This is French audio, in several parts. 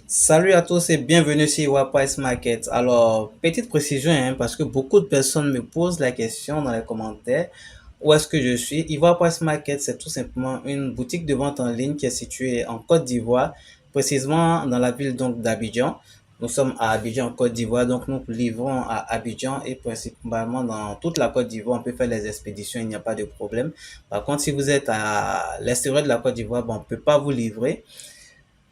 Salut à tous et bienvenue sur Waprice Market. Alors, petite précision, parce que beaucoup de personnes me posent la question dans les commentaires, où est-ce que je suis? Ivoire Price Market, c'est tout simplement une boutique de vente en ligne qui est située en Côte d'Ivoire, précisément dans la ville donc d'Abidjan. Nous sommes à Abidjan, en Côte d'Ivoire, donc nous livrons à Abidjan et principalement dans toute la Côte d'Ivoire, on peut faire les expéditions, il n'y a pas de problème. Par contre, si vous êtes à l'extérieur de la Côte d'Ivoire, bon, on ne peut pas vous livrer.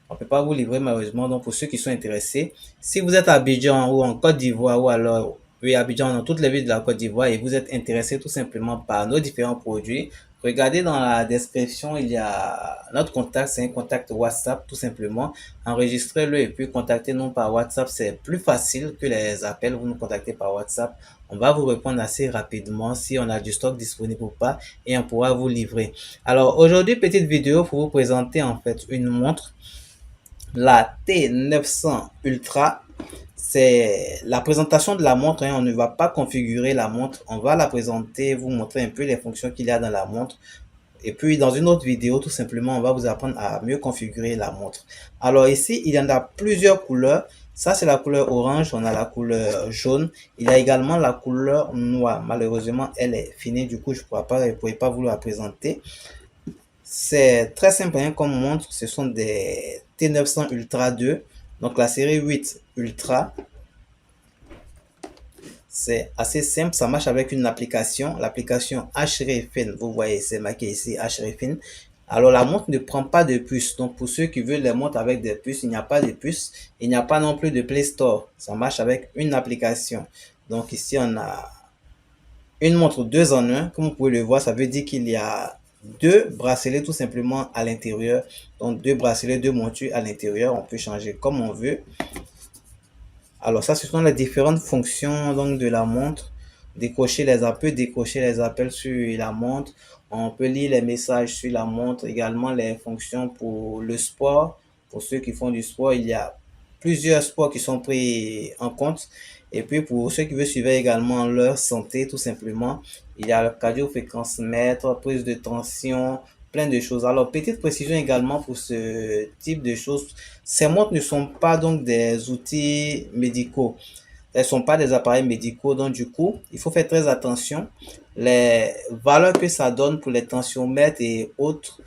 On ne peut pas vous livrer malheureusement. Donc pour ceux qui sont intéressés, si vous êtes à Abidjan ou en Côte d'Ivoire ou alors oui, Abidjan dans toutes les villes de la Côte d'Ivoire et vous êtes intéressé tout simplement par nos différents produits, regardez dans la description, il y a notre contact, c'est un contact WhatsApp tout simplement. Enregistrez-le et puis contactez-nous par WhatsApp, c'est plus facile que les appels. Vous nous contactez par WhatsApp, on va vous répondre assez rapidement si on a du stock disponible ou pas et on pourra vous livrer. Alors aujourd'hui, petite vidéo pour vous présenter en fait une montre, la T900 Ultra. C'est la présentation de la montre, on ne va pas configurer la montre, on va la présenter, vous montrer un peu les fonctions qu'il y a dans la montre. Et puis dans une autre vidéo, tout simplement, on va vous apprendre à mieux configurer la montre. Alors ici, il y en a plusieurs couleurs. Ça, c'est la couleur orange, on a la couleur jaune. Il y a également la couleur noire. Malheureusement, elle est finie, du coup, je ne pourrais pas vous la présenter. C'est très simple comme montre, ce sont des T900 Ultra 2, donc la série 8 Ultra. C'est assez simple, ça marche avec une application, l'application HRFIN, vous voyez c'est marqué ici HRFIN. Alors la montre ne prend pas de puce, donc pour ceux qui veulent les montres avec des puces, il n'y a pas de puce, il n'y a pas non plus de Play Store, ça marche avec une application. Donc ici on a une montre 2 en 1, comme vous pouvez le voir, ça veut dire qu'il y a deux bracelets tout simplement à l'intérieur. Donc deux bracelets, deux montures à l'intérieur, on peut changer comme on veut. Alors ça, ce sont les différentes fonctions donc de la montre. Décocher les appels sur la montre. On peut lire les messages sur la montre. Également les fonctions pour le sport. Pour ceux qui font du sport, il y a plusieurs sports qui sont pris en compte. Et puis pour ceux qui veulent suivre également leur santé, tout simplement, il y a le cardio-fréquence-mètre, prise de tension, plein de choses. Alors, petite précision également pour ce type de choses. Ces montres ne sont pas donc des outils médicaux. Elles ne sont pas des appareils médicaux. Donc, du coup, il faut faire très attention. Les valeurs que ça donne pour les tensiomètres et autres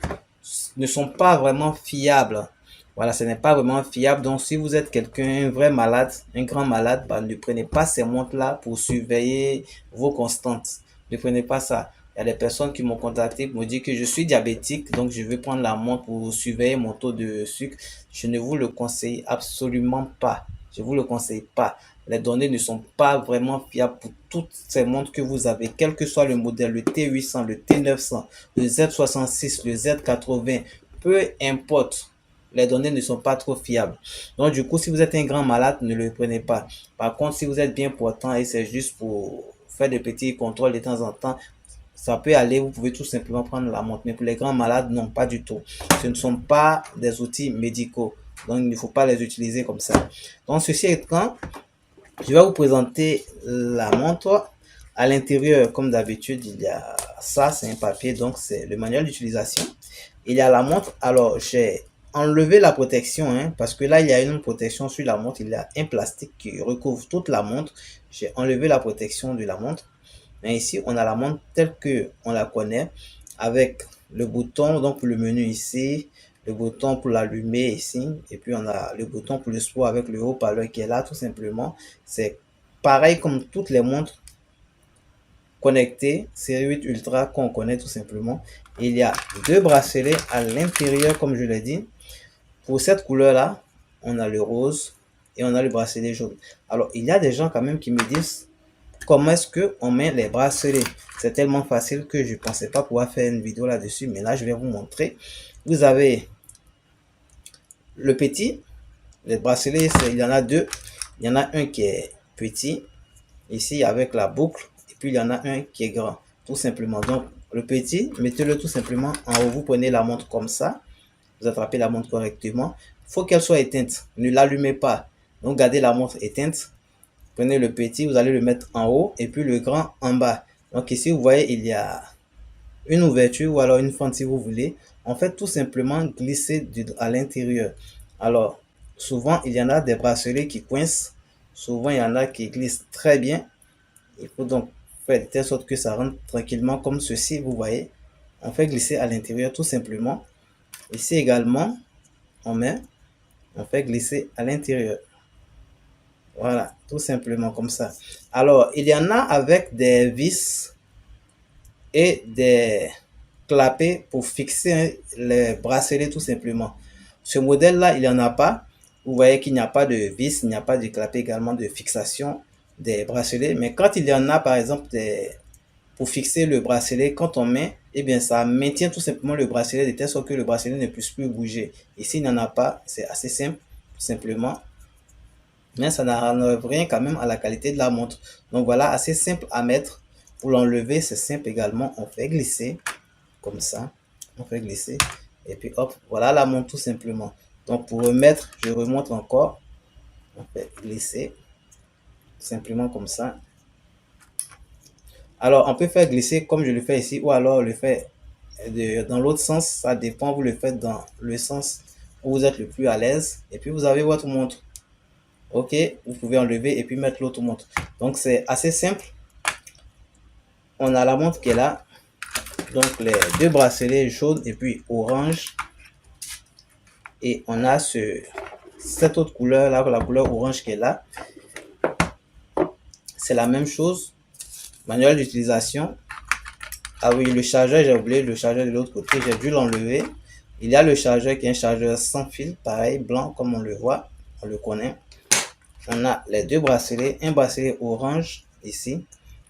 ne sont pas vraiment fiables. Voilà, ce n'est pas vraiment fiable. Donc, si vous êtes quelqu'un, un vrai malade, un grand malade, bah, ne prenez pas ces montres-là pour surveiller vos constantes. Ne prenez pas ça. Il y a des personnes qui m'ont contacté pour me dire que je suis diabétique, donc je vais prendre la montre pour surveiller mon taux de sucre. Je ne vous le conseille absolument pas. Je vous le conseille pas. Les données ne sont pas vraiment fiables pour toutes ces montres que vous avez, quel que soit le modèle, le T800, le T900, le Z66, le Z80, peu importe. Les données ne sont pas trop fiables. Donc, du coup, si vous êtes un grand malade, ne le prenez pas. Par contre, si vous êtes bien portant et c'est juste pour faire des petits contrôles de temps en temps, ça peut aller, vous pouvez tout simplement prendre la montre. Mais pour les grands malades, non, pas du tout. Ce ne sont pas des outils médicaux. Donc, il ne faut pas les utiliser comme ça. Donc, ceci étant, je vais vous présenter la montre. À l'intérieur, comme d'habitude, il y a ça, c'est un papier, donc c'est le manuel d'utilisation. Il y a la montre. Alors, j'ai enlevé la protection, parce que là, il y a une protection sur la montre. Il y a un plastique qui recouvre toute la montre. J'ai enlevé la protection de la montre. Mais ici, on a la montre telle que on la connaît, avec le bouton donc pour le menu ici, le bouton pour l'allumer ici, et puis on a le bouton pour le sport avec le haut-parleur qui est là tout simplement. C'est pareil comme toutes les montres connectées série 8 Ultra qu'on connaît tout simplement. Il y a deux bracelets à l'intérieur comme je l'ai dit. Pour cette couleur là, on a le rose et on a le bracelet jaune. Alors il y a des gens quand même qui me disent comment est-ce que on met les bracelets. C'est tellement facile que je ne pensais pas pouvoir faire une vidéo là-dessus, mais là je vais vous montrer. Vous avez le petit, les bracelets, il y en a deux. Il y en a un qui est petit ici avec la boucle, et puis il y en a un qui est grand, tout simplement. Donc le petit, mettez-le tout simplement en haut. Vous prenez la montre comme ça, vous attrapez la montre correctement. Il faut qu'elle soit éteinte, ne l'allumez pas. Donc gardez la montre éteinte. Prenez le petit, vous allez le mettre en haut et puis le grand en bas. Donc ici, vous voyez, il y a une ouverture ou alors une fente si vous voulez. On fait tout simplement glisser à l'intérieur. Alors, souvent il y en a des bracelets qui coincent, souvent il y en a qui glissent très bien. Il faut donc faire de telle sorte que ça rentre tranquillement comme ceci, vous voyez. On fait glisser à l'intérieur tout simplement. Ici également, on met, on fait glisser à l'intérieur. Voilà, tout simplement comme ça. Alors, il y en a avec des vis et des clapets pour fixer les bracelets tout simplement. Ce modèle-là, il n'y en a pas. Vous voyez qu'il n'y a pas de vis, il n'y a pas de clapet également de fixation des bracelets. Mais quand il y en a, par exemple, pour fixer le bracelet, quand on met, eh bien, ça maintient tout simplement le bracelet de telle sorte que le bracelet ne puisse plus bouger. Ici, il n'y en a pas. C'est assez simple, tout simplement. Mais ça n'enlève rien quand même à la qualité de la montre. Donc voilà, assez simple à mettre. Pour l'enlever, c'est simple également. On fait glisser comme ça. On fait glisser. Et puis hop, voilà la montre tout simplement. Donc pour remettre, je remonte encore. On fait glisser. Simplement comme ça. Alors on peut faire glisser comme je le fais ici. Ou alors le faire dans l'autre sens. Ça dépend. Vous le faites dans le sens où vous êtes le plus à l'aise. Et puis vous avez votre montre. Ok, vous pouvez enlever et puis mettre l'autre montre. Donc c'est assez simple. On a la montre qui est là. Donc les deux bracelets jaunes et puis orange. Et on a cette autre couleur là, la couleur orange qui est là. C'est la même chose. Manuel d'utilisation. Ah oui, le chargeur, j'ai oublié le chargeur de l'autre côté. J'ai dû l'enlever. Il y a le chargeur qui est un chargeur sans fil. Pareil, blanc comme on le voit. On le connaît. On a les deux bracelets. Un bracelet orange ici.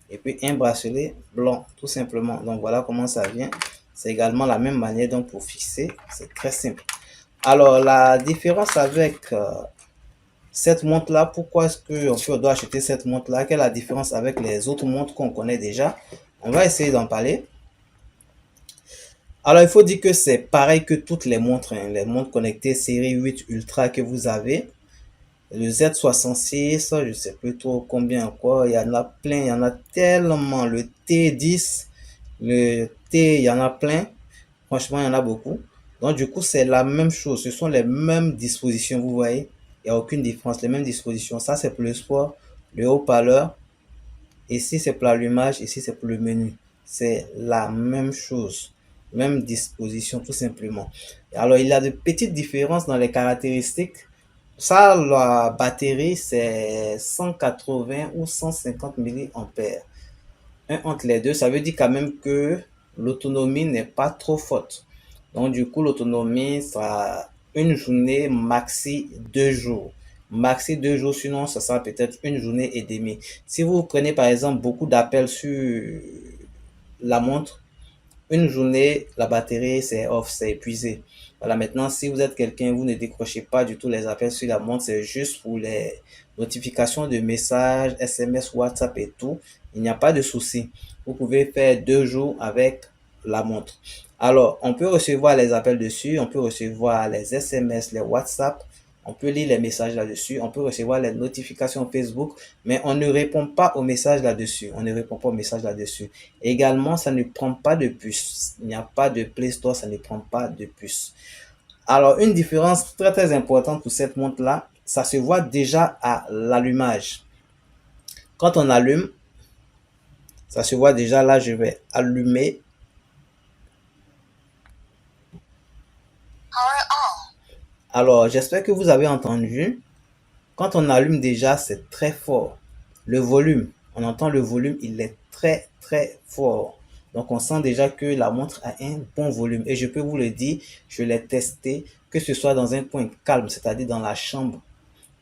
Et puis un bracelet blanc, tout simplement. Donc voilà comment ça vient. C'est également la même manière donc pour fixer. C'est très simple. Alors la différence avec cette montre là, pourquoi est-ce qu'on doit acheter cette montre là? Quelle est la différence avec les autres montres qu'on connaît déjà? On va essayer d'en parler. Alors il faut dire que c'est pareil que toutes les montres, hein, les montres connectées série 8 Ultra que vous avez. Le Z66, je sais plus trop combien quoi, il y en a plein, il y en a tellement. Le T10, le T, il y en a plein. Franchement, il y en a beaucoup. Donc du coup, c'est la même chose. Ce sont les mêmes dispositions, vous voyez. Il n'y a aucune différence, les mêmes dispositions. Ça, c'est pour le sport, le haut-parleur. Ici, c'est pour l'allumage, ici, c'est pour le menu. C'est la même chose. Même disposition, tout simplement. Alors, il y a de petites différences dans les caractéristiques. Ça, la batterie, c'est 180 ou 150 milliampères. Un entre les deux, ça veut dire quand même que l'autonomie n'est pas trop forte. Donc, du coup, l'autonomie, ça une journée, maxi 2 jours. Maxi 2 jours, sinon, ça sera peut-être une journée et demie. Si vous prenez, par exemple, beaucoup d'appels sur la montre, une journée, la batterie, c'est off, c'est épuisé. Voilà, maintenant, si vous êtes quelqu'un, vous ne décrochez pas du tout les appels sur la montre, c'est juste pour les notifications de messages, SMS, WhatsApp et tout. Il n'y a pas de souci. Vous pouvez faire 2 jours avec la montre. Alors, on peut recevoir les appels dessus, on peut recevoir les SMS, les WhatsApp, on peut lire les messages là-dessus, on peut recevoir les notifications Facebook, mais on ne répond pas aux messages là-dessus. On ne répond pas aux messages là-dessus. Également, ça ne prend pas de puce. Il n'y a pas de Play Store, ça ne prend pas de puce. Alors, une différence très très importante pour cette montre-là, ça se voit déjà à l'allumage. Quand on allume, ça se voit déjà là, je vais allumer. Alors, j'espère que vous avez entendu. Quand on allume déjà, c'est très fort. Le volume, on entend le volume, il est très très fort. Donc on sent déjà que la montre a un bon volume. Et je peux vous le dire, je l'ai testé, que ce soit dans un coin calme, c'est-à-dire dans la chambre,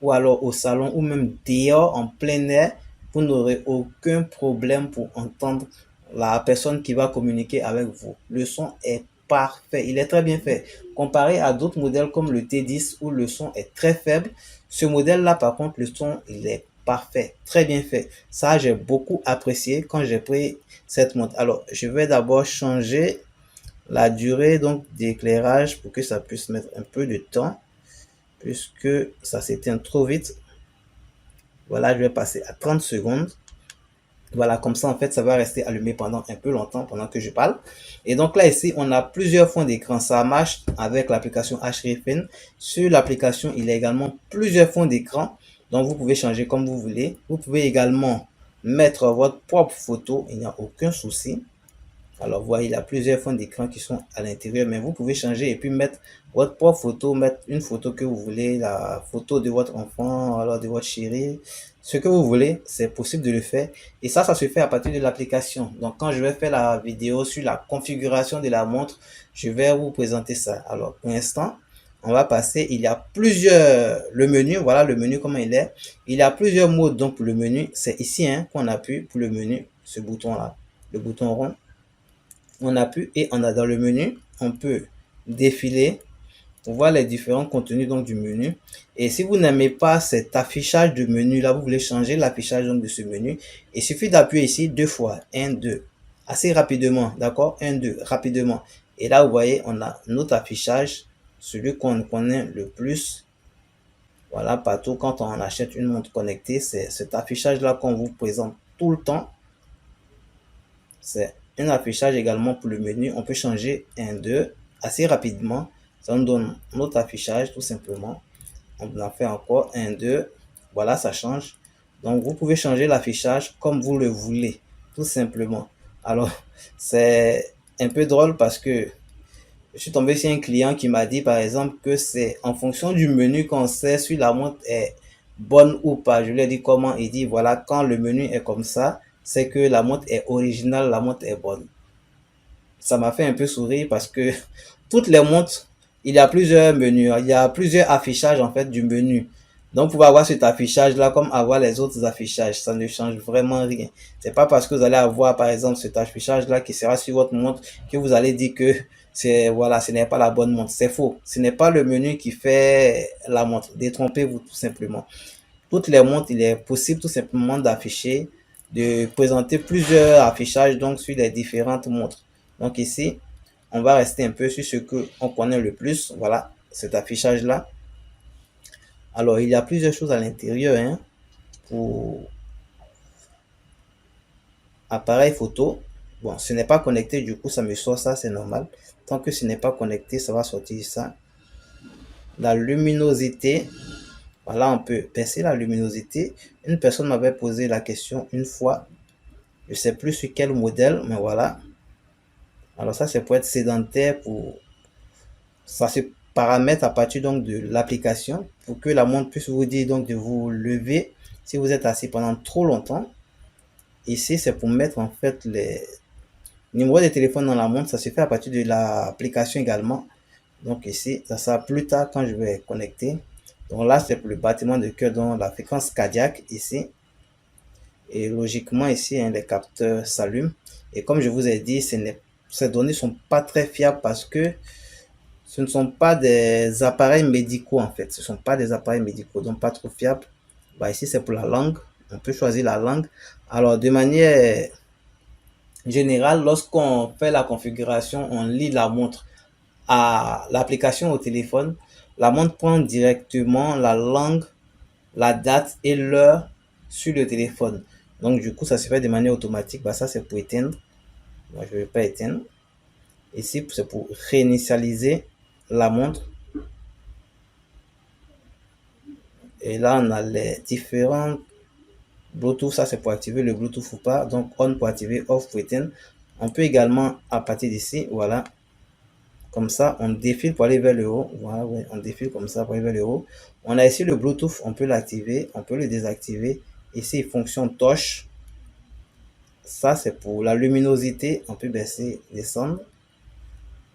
ou alors au salon, ou même dehors en plein air, vous n'aurez aucun problème pour entendre la personne qui va communiquer avec vous. Le son est parfait, il est très bien fait. Comparé à d'autres modèles comme le T10 où le son est très faible, ce modèle-là par contre, le son il est parfait, très bien fait. Ça, j'ai beaucoup apprécié quand j'ai pris cette montre. Alors, je vais d'abord changer la durée donc d'éclairage pour que ça puisse mettre un peu de temps puisque ça s'éteint trop vite. Voilà, je vais passer à 30 secondes. Voilà, comme ça, en fait, ça va rester allumé pendant un peu longtemps, pendant que je parle. Et donc là, ici, on a plusieurs fonds d'écran. Ça marche avec l'application HDFN. Sur l'application, il y a également plusieurs fonds d'écran. Donc, vous pouvez changer comme vous voulez. Vous pouvez également mettre votre propre photo. Il n'y a aucun souci. Alors, vous voyez, il y a plusieurs fonds d'écran qui sont à l'intérieur, mais vous pouvez changer et puis mettre votre propre photo, mettre une photo que vous voulez, la photo de votre enfant, alors de votre chérie, ce que vous voulez, c'est possible de le faire. Et ça se fait à partir de l'application. Donc, quand je vais faire la vidéo sur la configuration de la montre, je vais vous présenter ça. Alors, pour l'instant, on va passer, il y a plusieurs, le menu, voilà le menu comment il est. Il y a plusieurs modes, donc pour le menu, c'est ici hein, qu'on appuie pour le menu, ce bouton-là, le bouton rond. On appuie et on a dans le menu, on peut défiler pour voir les différents contenus donc du menu. Et si vous n'aimez pas cet affichage de menu là, vous voulez changer l'affichage donc de ce menu, il suffit d'appuyer ici deux fois, 1, 2, assez rapidement, d'accord, 1, 2, rapidement. Et là, vous voyez, on a notre affichage, celui qu'on connaît le plus. Voilà, partout quand on achète une montre connectée, c'est cet affichage là qu'on vous présente tout le temps. C'est un affichage également pour le menu. On peut changer 1, 2 assez rapidement. Ça nous donne notre affichage tout simplement. On en fait encore 1, 2. Voilà, ça change. Donc, vous pouvez changer l'affichage comme vous le voulez, tout simplement. Alors, c'est un peu drôle parce que je suis tombé sur un client qui m'a dit, par exemple, que c'est en fonction du menu qu'on sait si la montre est bonne ou pas. Je lui ai dit comment. Il dit, voilà, quand le menu est comme ça, c'est que la montre est originale, la montre est bonne. Ça m'a fait un peu sourire parce que toutes les montres, il y a plusieurs menus, il y a plusieurs affichages en fait du menu. Donc, vous pouvez avoir cet affichage-là comme avoir les autres affichages. Ça ne change vraiment rien. C'est pas parce que vous allez avoir, par exemple, cet affichage-là qui sera sur votre montre que vous allez dire que c'est, voilà, ce n'est pas la bonne montre. C'est faux. Ce n'est pas le menu qui fait la montre. Détrompez-vous tout simplement. Toutes les montres, il est possible tout simplement d'afficher, de présenter plusieurs affichages donc sur les différentes montres. Donc ici, on va rester un peu sur ce que on connaît le plus. Voilà, cet affichage-là. Alors, il y a plusieurs choses à l'intérieur hein, pour appareil photo. Bon, ce n'est pas connecté, du coup, ça me sort ça, c'est normal. Tant que ce n'est pas connecté, ça va sortir ça. La luminosité, voilà, on peut baisser la luminosité. Une personne m'avait posé la question une fois. Je sais plus sur quel modèle, mais voilà. Alors ça, c'est pour être sédentaire, pour ça se paramètre à partir donc de l'application pour que la montre puisse vous dire donc de vous lever si vous êtes assis pendant trop longtemps. Ici, c'est pour mettre en fait les numéros de téléphone dans la montre. Ça se fait à partir de l'application également. Donc ici, ça sera plus tard quand je vais connecter. Donc là, c'est pour le battement de cœur, dans la fréquence cardiaque ici. Et logiquement ici, hein, les capteurs s'allument. Et comme je vous ai dit, ces données sont pas très fiables parce que ce ne sont pas des appareils médicaux en fait. Ce ne sont pas des appareils médicaux, donc pas trop fiables. Bah, ici, c'est pour la langue. On peut choisir la langue. Alors, de manière générale, lorsqu'on fait la configuration, on lit la montre à l'application au téléphone. La montre prend directement la langue, la date et l'heure sur le téléphone. Donc, du coup, ça se fait de manière automatique. Bah, ça, c'est pour éteindre. Moi, je ne vais pas éteindre. Ici, c'est pour réinitialiser la montre. Et là, on a les différents Bluetooth. Ça, c'est pour activer le Bluetooth ou pas. Donc, on pour activer, off pour éteindre. On peut également, à partir d'ici, voilà, comme ça, on défile pour aller vers le haut. Voilà, ouais, on défile comme ça pour aller vers le haut. On a ici le Bluetooth, on peut l'activer, on peut le désactiver. Ici, fonction torche. Ça, c'est pour la luminosité. On peut baisser, descendre.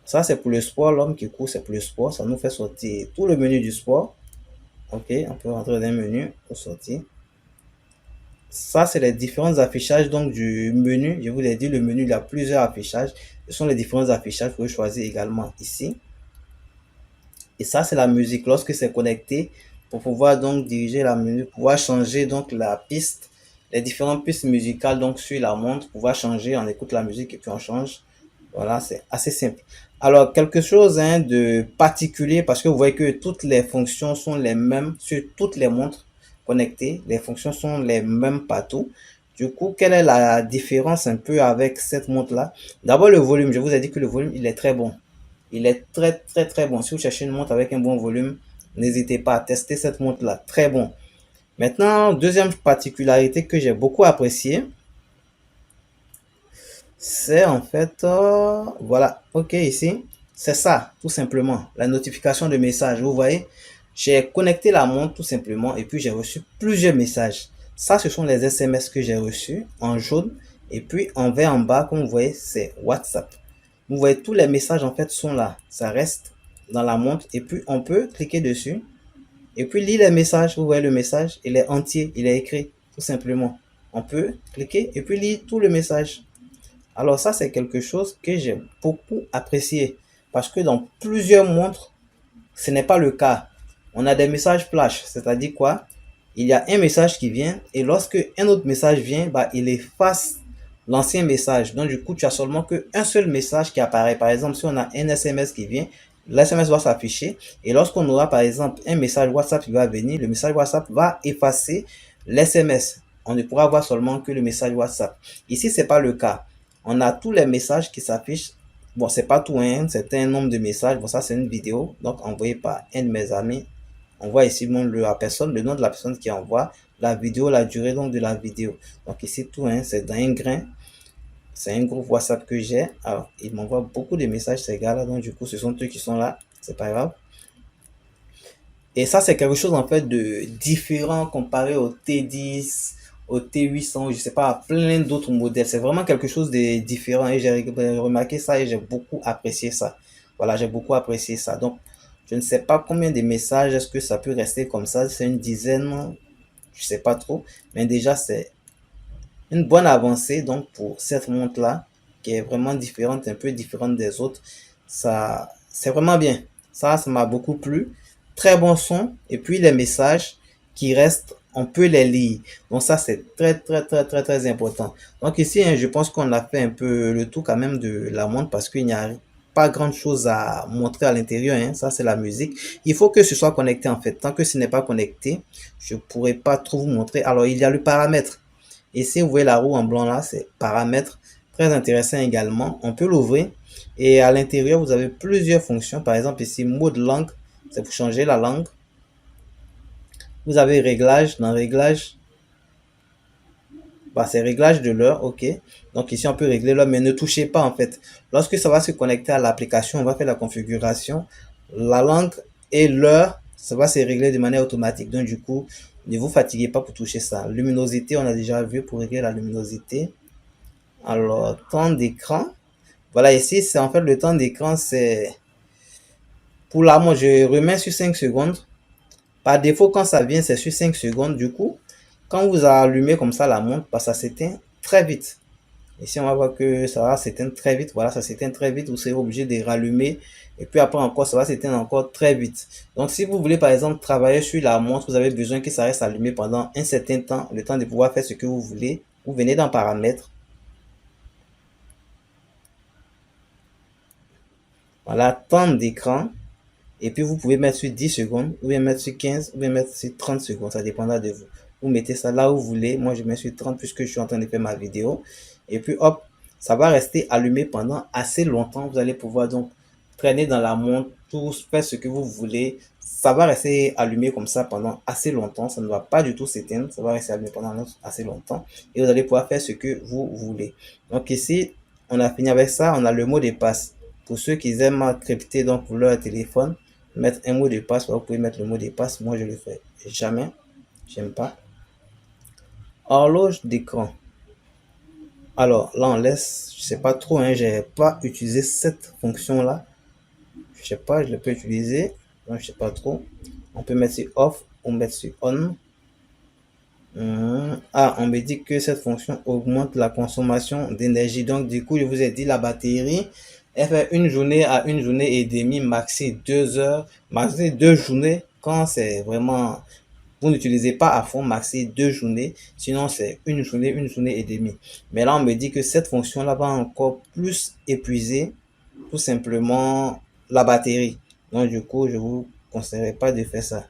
Ça, c'est pour le sport. L'homme qui court, c'est pour le sport. Ça nous fait sortir tout le menu du sport. Ok, on peut rentrer dans un menu pour sortir. Ça, c'est les différents affichages donc du menu. Je vous l'ai dit, le menu, il y a plusieurs affichages. Ce sont les différents affichages que vous choisissez également ici. Et ça, c'est la musique. Lorsque c'est connecté, pour pouvoir donc diriger la musique, pouvoir changer donc la piste, les différentes pistes musicales donc sur la montre, pouvoir changer, on écoute la musique et puis on change. Voilà, c'est assez simple. Alors, quelque chose hein, de particulier, parce que vous voyez que toutes les fonctions sont les mêmes sur toutes les montres connectées. Les fonctions sont les mêmes partout. Du coup, quelle est la différence un peu avec cette montre-là? D'abord, le volume. Je vous ai dit que le volume, il est très bon. Il est très, très, très bon. Si vous cherchez une montre avec un bon volume, n'hésitez pas à tester cette montre-là. Très bon. Maintenant, deuxième particularité que j'ai beaucoup appréciée, c'est en fait, voilà, ok, ici, c'est ça, tout simplement, la notification de messages. Vous voyez, j'ai connecté la montre tout simplement et puis j'ai reçu plusieurs messages. Ça, ce sont les SMS que j'ai reçus en jaune et puis en vert en bas, comme vous voyez, c'est WhatsApp. Vous voyez, tous les messages en fait sont là. Ça reste dans la montre et puis on peut cliquer dessus et puis lire les messages. Vous voyez le message, il est entier, il est écrit, tout simplement. On peut cliquer et puis lire tout le message. Alors ça, c'est quelque chose que j'ai beaucoup apprécié parce que dans plusieurs montres, ce n'est pas le cas. On a des messages flash, c'est-à-dire quoi? Il y a un message qui vient et lorsque un autre message vient, bah, il efface l'ancien message. Donc du coup, tu as seulement qu'un seul message qui apparaît. Par exemple, si on a un SMS qui vient, l'SMS va s'afficher et lorsqu'on aura par exemple un message WhatsApp qui va venir, le message WhatsApp va effacer l'SMS. On ne pourra voir seulement que le message WhatsApp. Ici, c'est pas le cas. On a tous les messages qui s'affichent. Bon, c'est pas tout, hein, c'est un nombre de messages. Bon, ça, c'est une vidéo, donc envoyée par un de mes amis. On voit ici la personne, le nom de la personne qui envoie la vidéo, la durée donc de la vidéo. Donc ici, tout, hein, c'est dans un grain. C'est un groupe WhatsApp que j'ai. Alors, il m'envoie beaucoup de messages, ces gars-là. Donc, du coup, ce sont eux qui sont là. C'est pas grave. Et ça, c'est quelque chose en fait de différent comparé au T10, au T800, je sais pas, à plein d'autres modèles. C'est vraiment quelque chose de différent et j'ai remarqué ça et j'ai beaucoup apprécié ça. Voilà, j'ai beaucoup apprécié ça. Donc, je ne sais pas combien de messages est-ce que ça peut rester comme ça. C'est une dizaine, je sais pas trop. Mais déjà, c'est une bonne avancée donc pour cette montre-là qui est vraiment différente, un peu différente des autres. Ça, c'est vraiment bien. Ça m'a beaucoup plu. Très bon son. Et puis les messages qui restent, on peut les lire. Donc ça, c'est très, très, très, très, très important. Donc ici, hein, je pense qu'on a fait un peu le tout quand même de la montre parce qu'il n'y a pas grand chose à montrer à l'intérieur, hein. Ça, c'est la musique. Il faut que ce soit connecté en fait. Tant que ce n'est pas connecté, je pourrais pas trop vous montrer. Alors, il y a le paramètre. Et si vous voyez la roue en blanc là, c'est paramètres. Très intéressant également. On peut l'ouvrir. Et à l'intérieur, vous avez plusieurs fonctions. Par exemple, ici, mode langue, c'est pour changer la langue. Vous avez réglage. Dans réglage, bah, c'est réglage de l'heure, ok. Donc ici, on peut régler l'heure, mais ne touchez pas en fait. Lorsque ça va se connecter à l'application, on va faire la configuration. La langue et l'heure, ça va se régler de manière automatique. Donc du coup, ne vous fatiguez pas pour toucher ça. Luminosité, on a déjà vu pour régler la luminosité. Alors, temps d'écran. Voilà, ici, c'est en fait le temps d'écran, c'est pour la montre, je remets sur 5 secondes. Par défaut, quand ça vient, c'est sur 5 secondes. Du coup, quand vous allumez comme ça la montre, bah, ça s'éteint très vite. Ici, on va voir que ça va s'éteindre très vite. Voilà, ça s'éteint très vite. Vous serez obligé de rallumer. Et puis après encore, ça va s'éteindre encore très vite. Donc, si vous voulez, par exemple, travailler sur la montre, vous avez besoin que ça reste allumé pendant un certain temps, le temps de pouvoir faire ce que vous voulez. Vous venez dans paramètres. Voilà, temps d'écran. Et puis, vous pouvez mettre sur 10 secondes, ou bien mettre sur 15, ou bien mettre sur 30 secondes. Ça dépendra de vous. Vous mettez ça là où vous voulez. Moi, je mets sur 30 puisque je suis en train de faire ma vidéo. Et puis, hop, ça va rester allumé pendant assez longtemps. Vous allez pouvoir donc traîner dans la montre, tout, faire ce que vous voulez. Ça va rester allumé comme ça pendant assez longtemps. Ça ne va pas du tout s'éteindre. Ça va rester allumé pendant assez longtemps. Et vous allez pouvoir faire ce que vous voulez. Donc ici, on a fini avec ça. On a le mot de passe. Pour ceux qui aiment crypter donc pour leur téléphone, mettre un mot de passe, vous pouvez mettre le mot de passe. Moi, je le fais jamais. J'aime pas. Horloge d'écran. Alors là, on laisse, je sais pas trop, hein, j'ai pas utilisé cette fonction-là. Je sais pas, je l'ai pas utilisé. Donc, je sais pas trop. On peut mettre sur off ou mettre sur on. Ah, on me dit que cette fonction augmente la consommation d'énergie. Donc, du coup, je vous ai dit la batterie, elle fait une journée à une journée et demie, maxi 2 heures, maxi 2 journées quand c'est vraiment, vous n'utilisez pas à fond, maxi 2 journées. Sinon, c'est une journée et demie. Mais là, on me dit que cette fonction-là va encore plus épuiser tout simplement la batterie. Donc, du coup, je vous conseillerais pas de faire ça.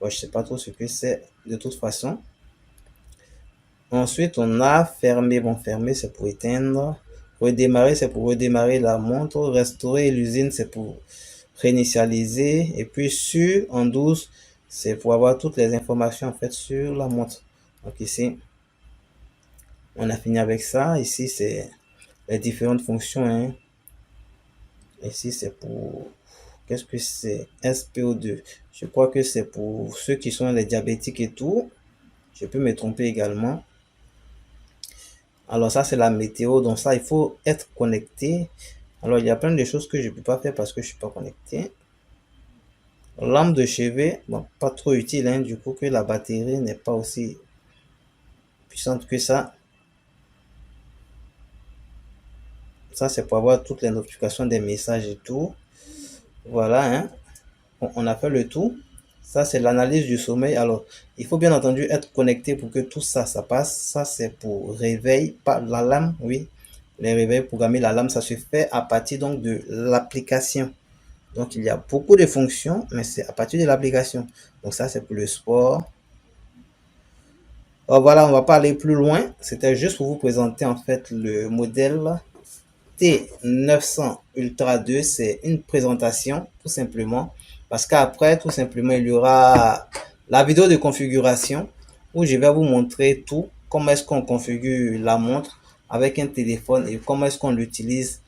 Bon, je sais pas trop ce que c'est de toute façon. Ensuite, on a fermer. Bon, fermer, c'est pour éteindre. Redémarrer, c'est pour redémarrer la montre. Restaurer l'usine, c'est pour réinitialiser. Et puis, sur en 12, c'est pour avoir toutes les informations en fait sur la montre. Donc ici, on a fini avec ça. Ici, c'est les différentes fonctions, hein. Ici, c'est pour... Qu'est-ce que c'est? SPO2. Je crois que c'est pour ceux qui sont les diabétiques et tout. Je peux me tromper également. Alors ça, c'est la météo. Donc ça, il faut être connecté. Alors, il y a plein de choses que je ne peux pas faire parce que je ne suis pas connecté. Lampe de chevet, bon, pas trop utile, hein, du coup, que la batterie n'est pas aussi puissante que ça. Ça, c'est pour avoir toutes les notifications des messages et tout. Voilà, hein. On a fait le tout. Ça, c'est l'analyse du sommeil. Alors, il faut bien entendu être connecté pour que tout ça, ça passe. Ça, c'est pour réveil, pas l'alarme, oui. Les réveils, programmer l'alarme, ça se fait à partir donc de l'application. Donc, il y a beaucoup de fonctions, mais c'est à partir de l'application. Donc, ça, c'est pour le sport. Alors, voilà, on va pas aller plus loin. C'était juste pour vous présenter en fait le modèle T900 Ultra 2. C'est une présentation, tout simplement. Parce qu'après, tout simplement, il y aura la vidéo de configuration où je vais vous montrer tout. Comment est-ce qu'on configure la montre avec un téléphone et comment est-ce qu'on l'utilise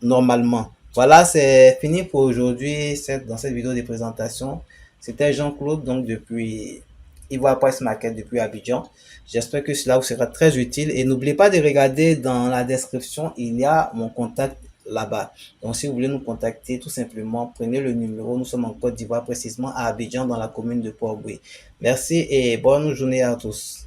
normalement. Voilà, c'est fini pour aujourd'hui dans cette vidéo de présentation. C'était Jean-Claude, donc depuis Ivoire Presse Market, depuis Abidjan. J'espère que cela vous sera très utile et n'oubliez pas de regarder dans la description, il y a mon contact là-bas. Donc si vous voulez nous contacter, tout simplement, prenez le numéro. Nous sommes en Côte d'Ivoire, précisément à Abidjan, dans la commune de Port-Boué. Merci et bonne journée à tous.